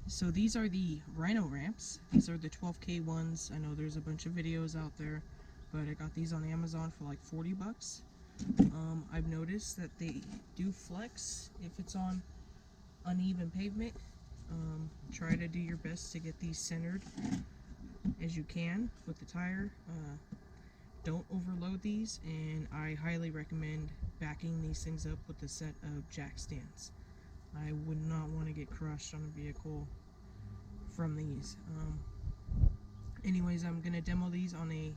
So these are the RhinoRamps. These are the 12K ones. I know there's a bunch of videos out there, but I got these on Amazon for like 40 bucks. I've noticed that they do flex if it's on uneven pavement. Try to do your best to get these centered as you can with the tire. Don't overload these, and I highly recommend backing these things up with a set of jack stands. I would not want to get crushed on a vehicle from these. Anyways, I'm going to demo these on a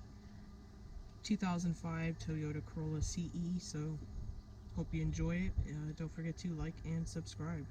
2005 Toyota Corolla CE, so hope you enjoy it. Don't forget to like and subscribe.